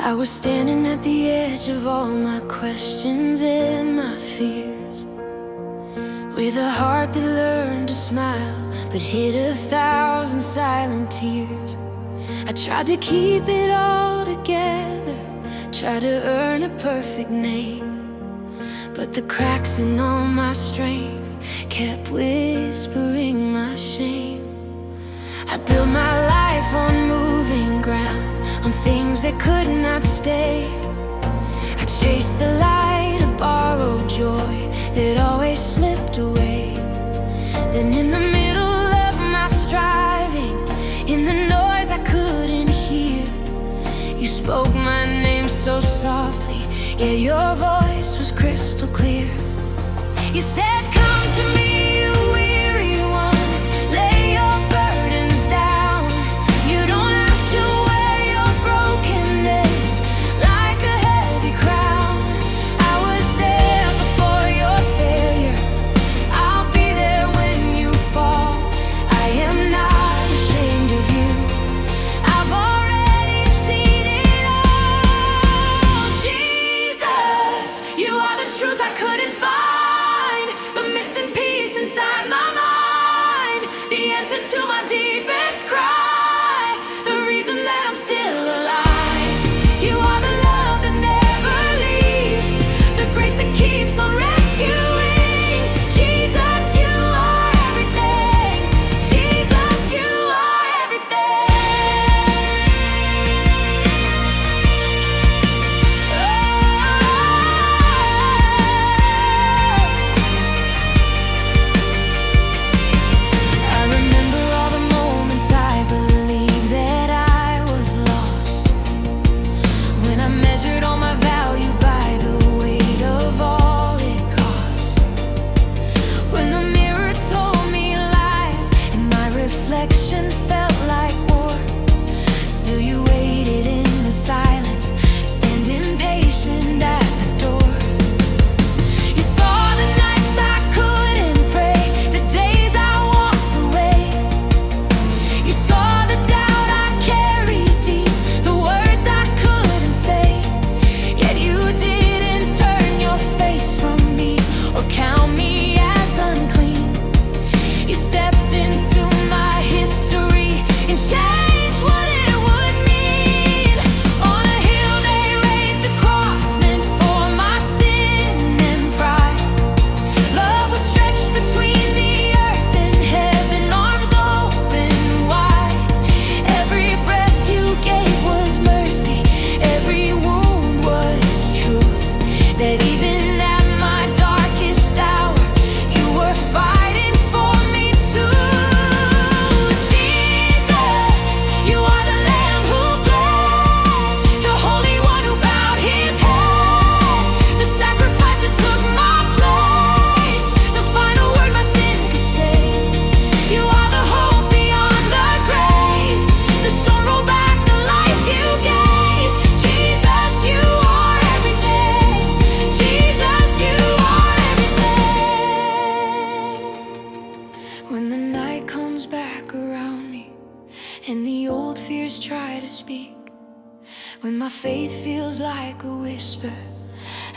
I was standing at the edge of all my questions and my fears, with a heart that learned to smile but hid 1,000 silent tears. I tried to keep it all together, tried to earn a perfect name, but the cracks in all my strength kept whispering my shame. I built my life on moving ground, on things that could not stay. I chased the light of borrowed joy that always slipped away. Then in the middle of my striving, in the noise I couldn't hear, you spoke my name so softly, yet your voice was crystal clear. You said, "Come to me, you weary one, lay your burdens down. You don't have to wear your brokenness like a heavy crown. I was there before your failure, I'll be there when you fall. I am not ashamed of you, I've already seen it all." Jesus, you are the truth I couldn't find, the missing piece inside my mind, the answer to my deepest cry, the reason that I'm still alive. You are the love that never leaves, the grace that keeps on rescuing. Jesus, you are everything. Jesus, you are everything. I remember all the moments I believed that I was lost, when I measured all my value by the weight of all it cost, when the mirror told me lies and my reflection felt like war. Still you waited in the silence, standing patient at the door. You saw the nights I couldn't pray, the days I walked away. You saw the doubt I carried deep, the words I couldn't say. Yet you didn't turn your face from me or count me as unclean. You stepped into my history and changed what it would mean. On a hill they raised a cross meant for my sin and pride. Love was stretched between the earth and heaven, arms open wide. Every breath you gave was mercy, every wound was truth. That even at my darkest hour, you were fighting for me too. Jesus, you are the Lamb who bled, the Holy One who bowed his head, the sacrifice that took my place, the final word my sin could say. You are the hope beyond the grave, the storm rolled back the life you gave. Jesus, you are everything. Jesus, you are everything. When the night comes back around me and the old fears try to speak, when my faith feels like a whisper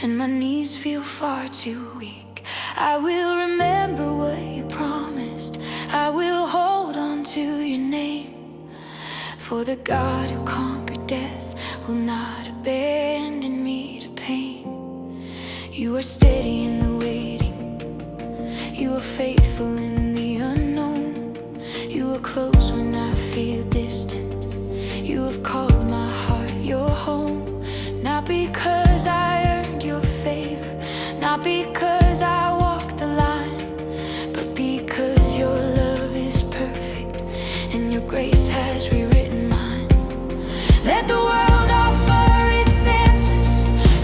and my knees feel far too weak, I will remember what you promised, I will hold on to your name. For the God who conquered death will not abandon me to pain. You are steady in the waiting, you are faithful in the unknown. You are close when I feel distant, you have called my heart your home. Not because I earned your favor, not because I walked the line, but because your love is perfect and your grace has rewritten mine. Let the world offer its answers,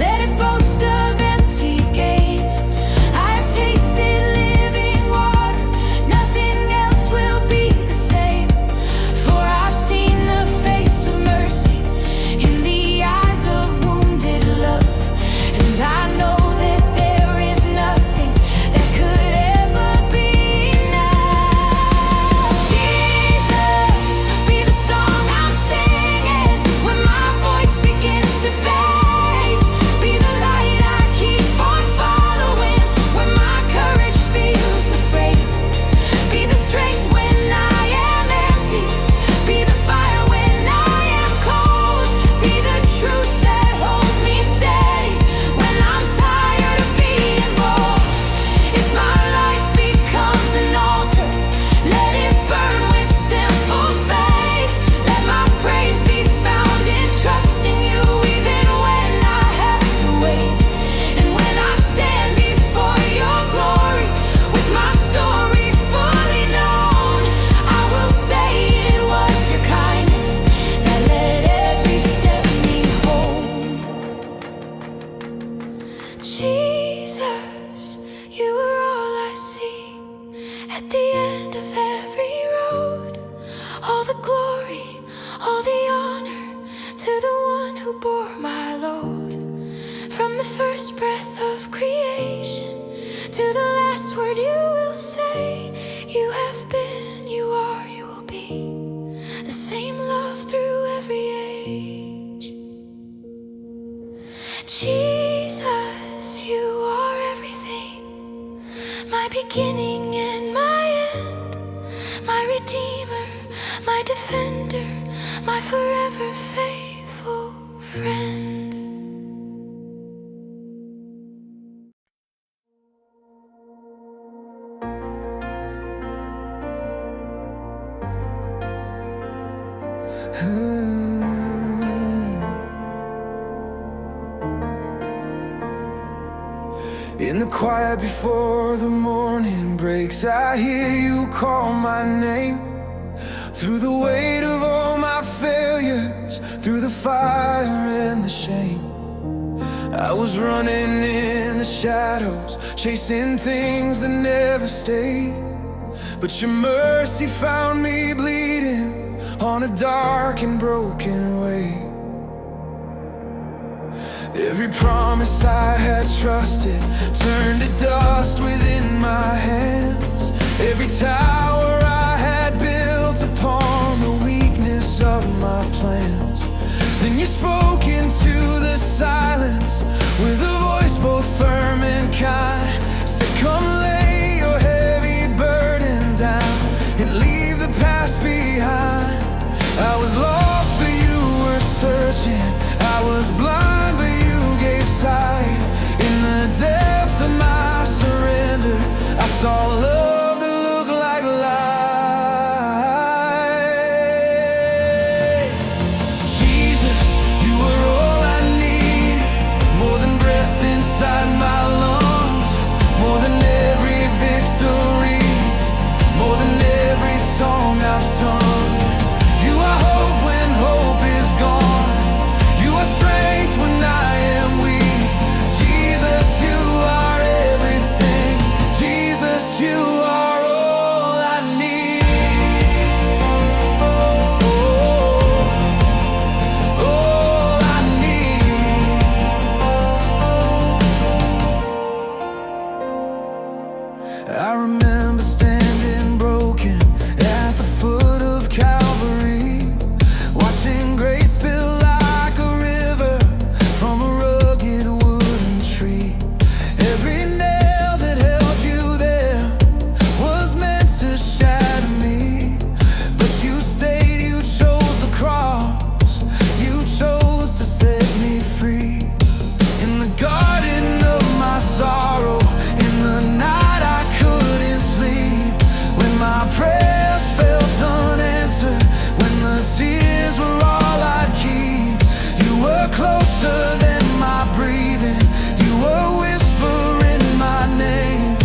let it boast of empty gain. I've tasted living water, Jesus, you are all I see at the end of every road. All the glory, all the honor to the one who bore my load. From the first breath of creation to the last word you will say, you have been, you are, you will be the same love through every age. Jesus, you are everything, my beginning and my end, my redeemer, my defender, my forever faithful friend. In the quiet before the morning breaks, I hear you call my name. Through the weight of all my failures, through the fire and the shame, I was running in the shadows, chasing things that never stayed. But your mercy found me bleeding on a dark and broken way. Every promise I had trusted turned to dust within my hands. Every tower I had built upon the weakness of my plans. Then you spoke into the silence with a voice both firm and kind. Said, come lay your heavy burden down and leave the past behind. I was lost but you were searching, I was blind but you gave sight. In the depth of my surrender, I saw love that looked like light. Jesus, you were all I need, more than breath inside my lungs, more than every victory, more than every song I've sung. You are hope when hope is gone, you are strength when I am weak. Jesus, you are everything, Jesus, you are all I need. All I need. I remember standing broken at the foot of Calvary, watching grace spill like a river from a rugged wooden tree. Every nail that held you there was meant to shatter me, but you stayed, you chose the cross, you chose to set me free. In the garden of my sorrow, in the night I couldn't sleep, when my prayers felt unanswered, when the tears were all I'd keep, you were closer than my breathing, you were whispering my name.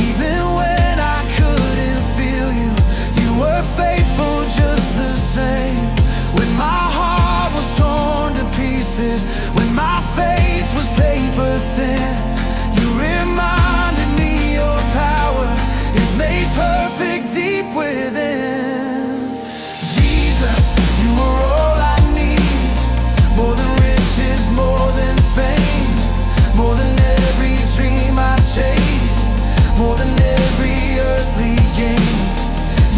Even when I couldn't feel you, you were faithful just the same. When my heart was torn to pieces, when my faith was paper thin, you reminded me your power is made perfect deep within. Jesus, you are all I need, more than riches, more than fame, more than every dream I chased, more than every earthly gain.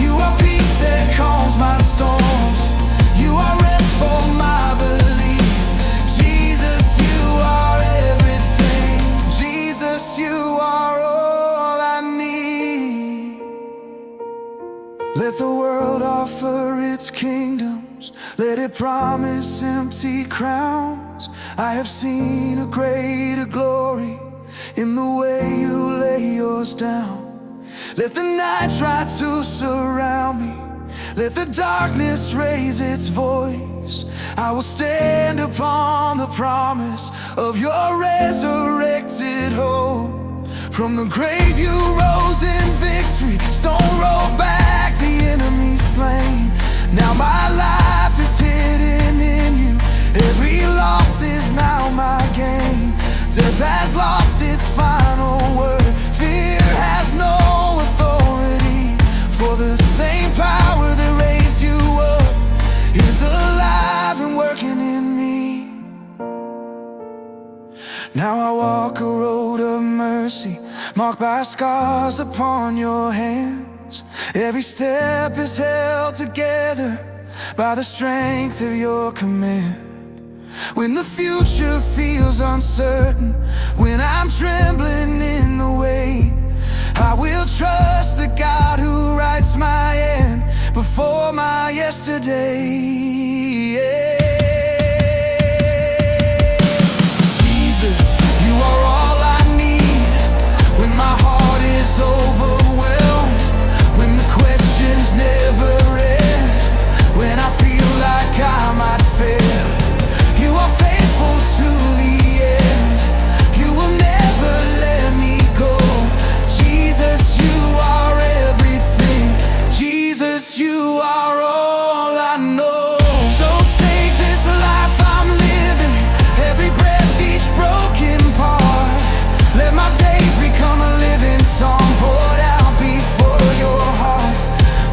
You are peace that calms my storms, you are rest for my belief. Jesus, you are everything, Jesus, you are all I need. Let the world offer its kingdoms, let it promise empty crowns. I have seen a greater glory in the way you lay yours down. Let the night try to surround me, let the darkness raise its voice. I will stand upon the promise of your resurrected hope. From the grave you rose in victory, stone rolled back, the enemy slain. Now my life is hidden in you, every loss is now my gain. Death has lost its final word. Fear has no authority, for the same power that raised you up is alive and working in me. Now I walk a road of mercy, marked by scars upon your hands. Every step is held together by the strength of your command. When the future feels uncertain, when I'm trembling in the way, I will trust the God who writes my end before my yesterday. Yeah. Jesus, you are all I need when my heart is overwhelmed, when the questions never end, when I feel like I might fail. You are faithful to the end. You will never let me go. Jesus, you are everything. Jesus, you are all I know. So take this life I'm living, every breath, each broken part. Let my days become a living song poured out before your heart.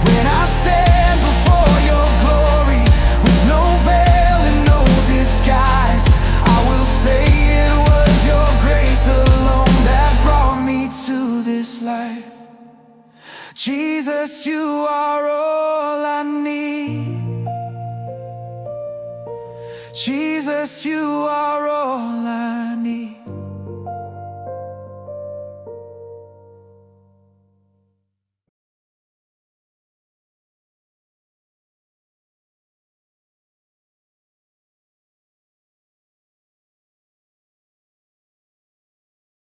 When I stand before your glory with no veil and no disguise, I will say it was your grace alone that brought me to this life. Jesus, you are all I need. Jesus, you are all I need.